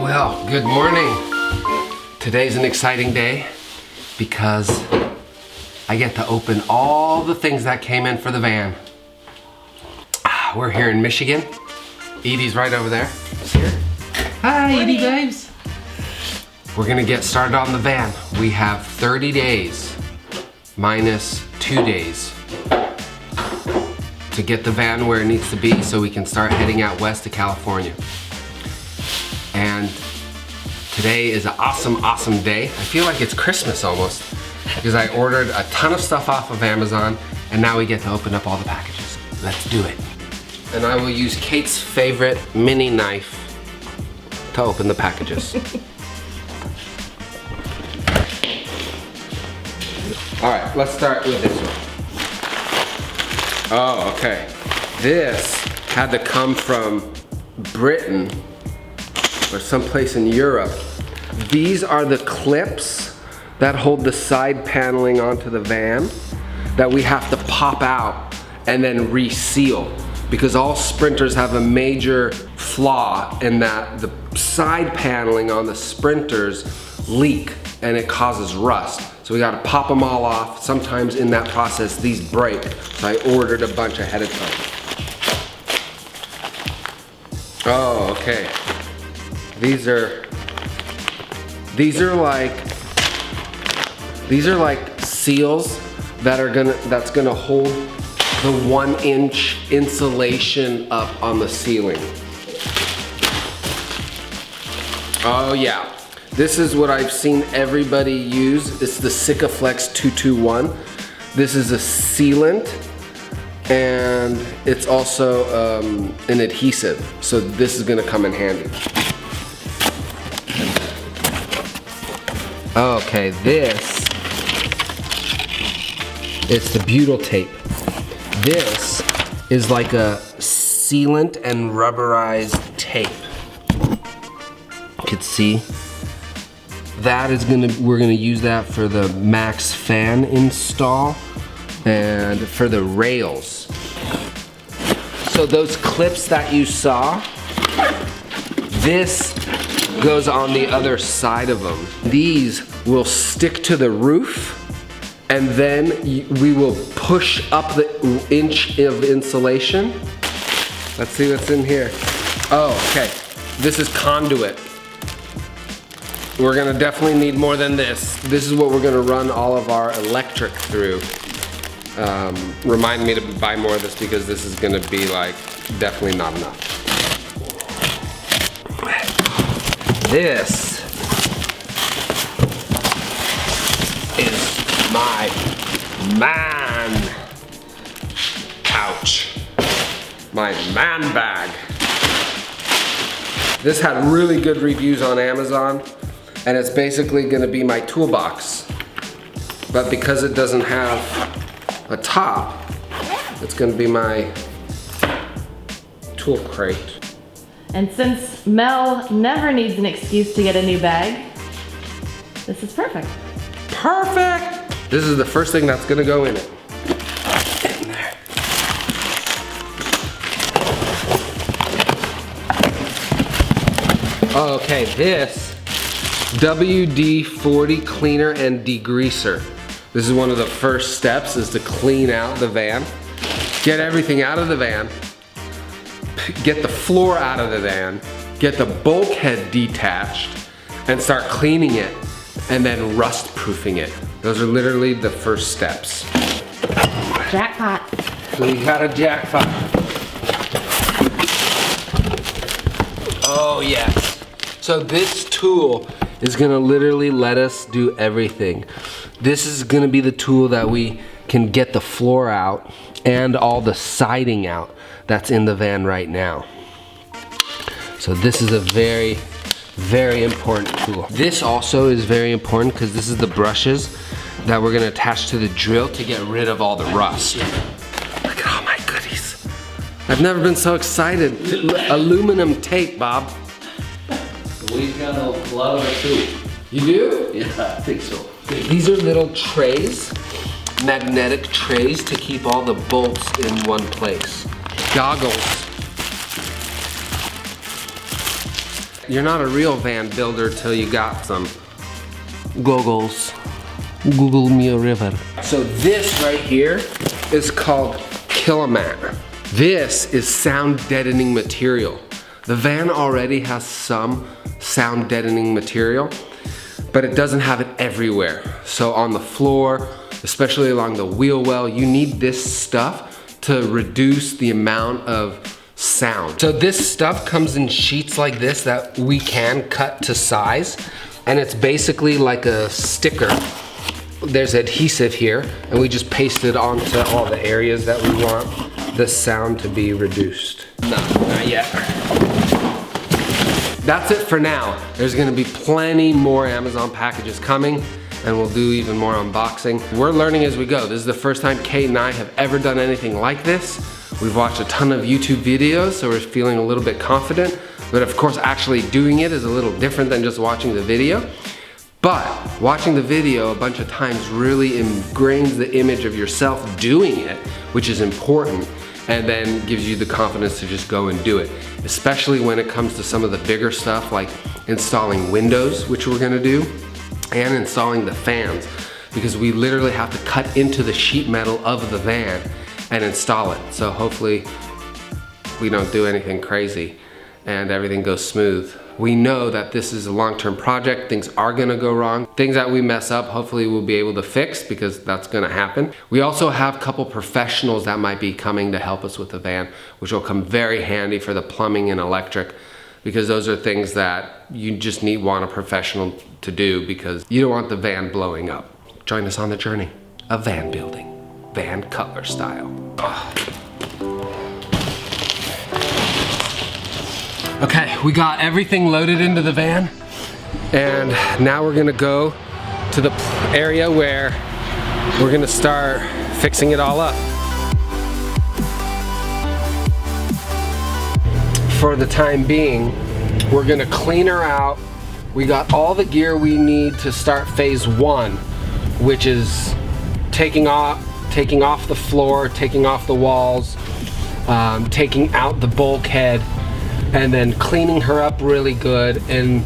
Well, good morning. Today's an exciting day because I get to open all the things that came in for the van. We're here in Michigan. Edie's right over there. She's here. Hi, Edie babes. We're gonna get started on the van. We have 30 days minus 2 days to get the van where it needs to be so we can start heading out west to California. And today is an awesome day. I feel like it's Christmas almost because I ordered a ton of stuff off of Amazon and now we get to open up all the packages. Let's do it. And I will use Kate's favorite mini knife to open the packages. All right, let's start with this one. Oh, okay. This had to come from Britain or someplace in Europe. These are the clips that hold the side paneling onto the van that we have to pop out and then reseal, because all Sprinters have a major flaw in that the side paneling on the Sprinters leak and it causes rust. So we gotta pop them all off. Sometimes in that process these break, so I ordered a bunch ahead of time. Oh, okay. These are like seals that's gonna hold the 1-inch insulation up on the ceiling. Oh yeah, this is what I've seen everybody use. It's the Sikaflex 221. This is a sealant and it's also an adhesive. So this is gonna come in handy. Okay, this is the Butel tape. This is like a sealant and rubberized tape. You can see that is we're gonna use that for the MaxxFan install and for the rails. So those clips that you saw, this goes on the other side of them. These will stick to the roof and then we will push up the inch of insulation. Let's see what's in here. Oh, okay. This is conduit. We're gonna definitely need more than this. This is what we're gonna run all of our electric through. Remind me to buy more of this because this is gonna be like definitely not enough. This is my man pouch, my man bag. This had really good reviews on Amazon and it's basically gonna be my toolbox. But because it doesn't have a top, it's gonna be my tool crate. And since Mel never needs an excuse to get a new bag, this is perfect. Perfect! This is the first thing that's gonna go in it. In there. Okay, this WD-40 cleaner and degreaser. This is one of the first steps, is to clean out the van. Get everything out of the van. Get the floor out of the van, get the bulkhead detached, and start cleaning it, and then rust proofing it. Those are literally the first steps. Jackpot. We got a jackpot. Oh yes. So this tool is gonna literally let us do everything. This is gonna be the tool that we can get the floor out and all the siding out that's in the van right now. So this is a very, very important tool. This also is very important because this is the brushes that we're gonna attach to the drill to get rid of all the rust. Look at all my goodies. I've never been so excited. Aluminum tape, Bob. We've got a lot of it too. You do? Yeah, I think so. These are little trays, magnetic trays to keep all the bolts in one place. Goggles. You're not a real van builder till you got some goggles. Google me a river. So this right here is called Killamat. This is sound deadening material. The van already has some sound deadening material, but it doesn't have it everywhere. So on the floor, especially along the wheel well, you need this stuff to reduce the amount of sound. So this stuff comes in sheets like this that we can cut to size, and it's basically like a sticker. There's adhesive here, and we just paste it onto all the areas that we want the sound to be reduced. No, not yet. That's it for now. There's gonna be plenty more Amazon packages coming, and we'll do even more unboxing. We're learning as we go. This is the first time Kate and I have ever done anything like this. We've watched a ton of YouTube videos, so we're feeling a little bit confident. But of course, actually doing it is a little different than just watching the video. But watching the video a bunch of times really ingrains the image of yourself doing it, which is important, and then gives you the confidence to just go and do it. Especially when it comes to some of the bigger stuff like installing windows, which we're gonna do, and installing the fans, because we literally have to cut into the sheet metal of the van and install it. So hopefully we don't do anything crazy and everything goes smooth. We know that this is a long-term project. Things are gonna go wrong. Things that we mess up, hopefully we'll be able to fix, because that's gonna happen. We also have a couple professionals that might be coming to help us with the van, which will come very handy for the plumbing and electric, because those are things that you just want a professional to do, because you don't want the van blowing up. Join us on the journey of van building, van Cutler style. Okay, we got everything loaded into the van, and now we're gonna go to the area where we're gonna start fixing it all up. For the time being, we're gonna clean her out. We got all the gear we need to start phase one, which is taking off the floor, taking off the walls, taking out the bulkhead, and then cleaning her up really good and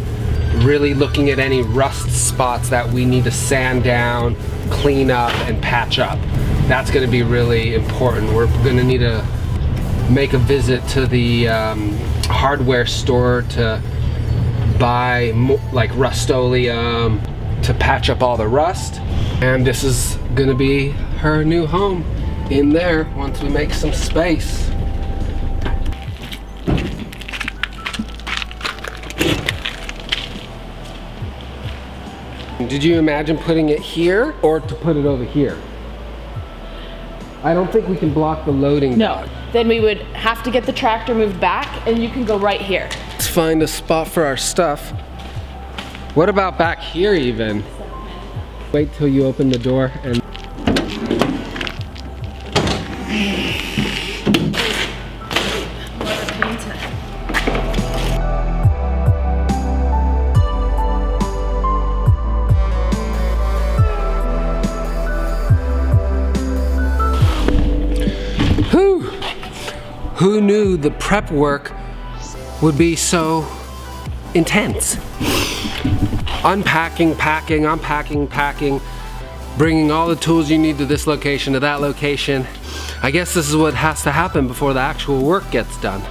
really looking at any rust spots that we need to sand down, clean up, and patch up. That's gonna be really important. We're gonna need to make a visit to the hardware store to buy like Rust-Oleum to patch up all the rust. And this is gonna be her new home in there once we make some space. Did you imagine putting it here or to put it over here? I don't think we can block the loading. No, then we would have to get the tractor moved back, and you can go right here. Let's find a spot for our stuff. What about back here even? Wait till you open the door and... Who knew the prep work would be so intense? Unpacking, packing, unpacking, packing, bringing all the tools you need to this location, to that location. I guess this is what has to happen before the actual work gets done.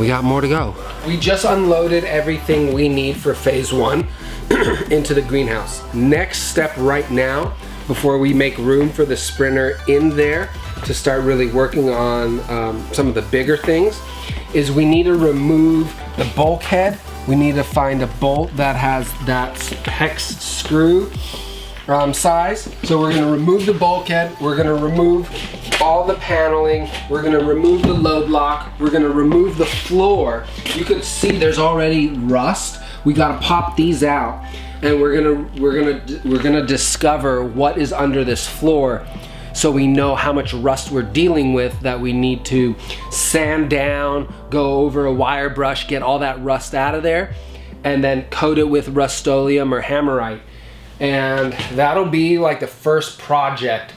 We got more to go. We just unloaded everything we need for phase one into the greenhouse. Next step right now, before we make room for the Sprinter in there to start really working on some of the bigger things, is we need to remove the bulkhead. We need to find a bolt that has that hex screw size. So we're gonna remove the bulkhead, we're gonna remove all the paneling, we're gonna remove the load lock, we're gonna remove the floor. You could see there's already rust. We gotta pop these out, and we're gonna discover what is under this floor, so we know how much rust we're dealing with, that we need to sand down, go over a wire brush, get all that rust out of there, and then coat it with Rust-Oleum or Hammerite. And that'll be like the first project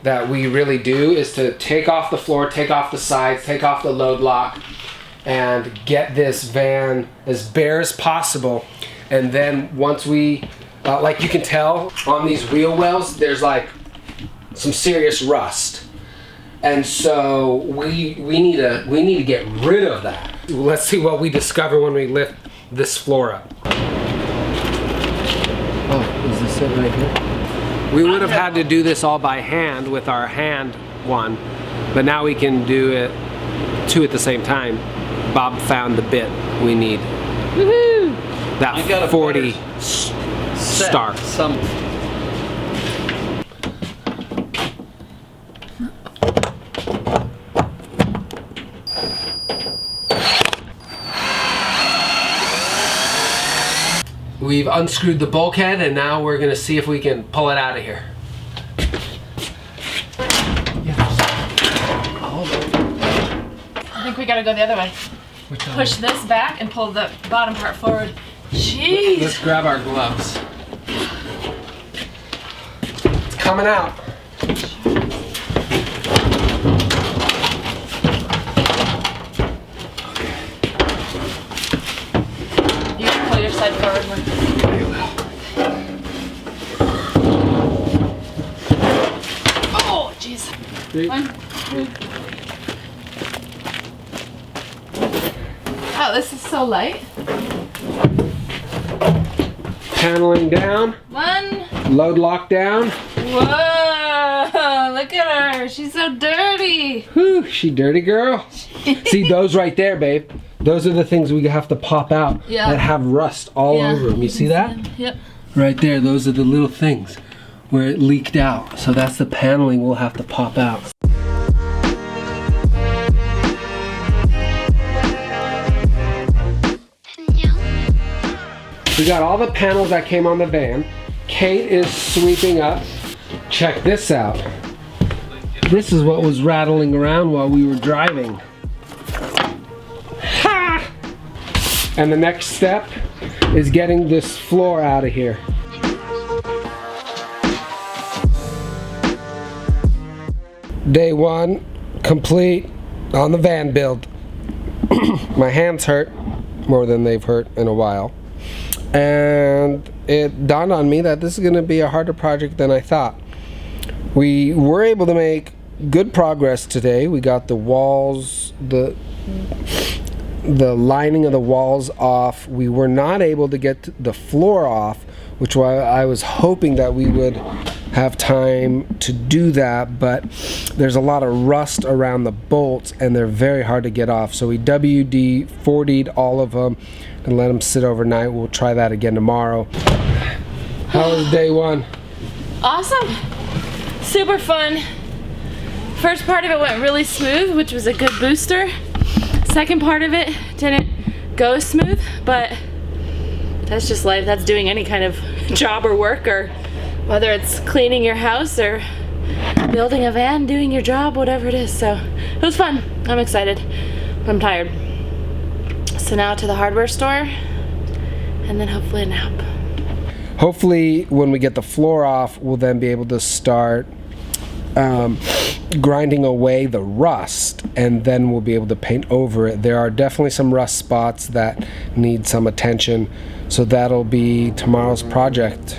that we really do, is to take off the floor, take off the sides, take off the load lock, and get this van as bare as possible. And then once we, like you can tell on these wheel wells, there's like some serious rust. And so we need to get rid of that. Let's see what we discover when we lift this floor up. Oh, is this it right here? We would have had to do this all by hand with our hand one, but now we can do it two at the same time. Bob found the bit we need. Woohoo! That 40 star. We've unscrewed the bulkhead and now we're gonna see if we can pull it out of here. I think we gotta go the other way. Push this back and pull the bottom part forward. Jeez! Let's grab our gloves. It's coming out. You can pull your side forward more. Oh, jeez. 1, 2. Oh, this is so light. Paneling down. 1. Load lock down. Whoa! Look at her. She's so dirty. Whew, she dirty girl. See those right there, babe? Those are the things we have to pop out that have rust all over them. You see that? Yep. Right there, those are the little things where it leaked out. So that's the paneling we'll have to pop out. We got all the panels that came on the van. Kate is sweeping up. Check this out. This is what was rattling around while we were driving. Ha! And the next step is getting this floor out of here. Day 1 complete on the van build. My hands hurt more than they've hurt in a while. And it dawned on me that this is going to be a harder project than I thought. We were able to make good progress today. We got the walls, the lining of the walls off. We were not able to get the floor off, which I was hoping that we would have time to do that, but there's a lot of rust around the bolts and they're very hard to get off. So we WD-40'd all of them and let them sit overnight. We'll try that again tomorrow. How was day 1? Awesome. Super fun. First part of it went really smooth, which was a good booster. Second part of it didn't go smooth, but that's just life. That's doing any kind of job or work, or whether it's cleaning your house or building a van, doing your job, whatever it is. So it was fun. I'm excited. I'm tired. So now to the hardware store and then hopefully a nap. Hopefully when we get the floor off, we'll then be able to start grinding away the rust, and then we'll be able to paint over it. There are definitely some rust spots that need some attention, so that'll be tomorrow's project.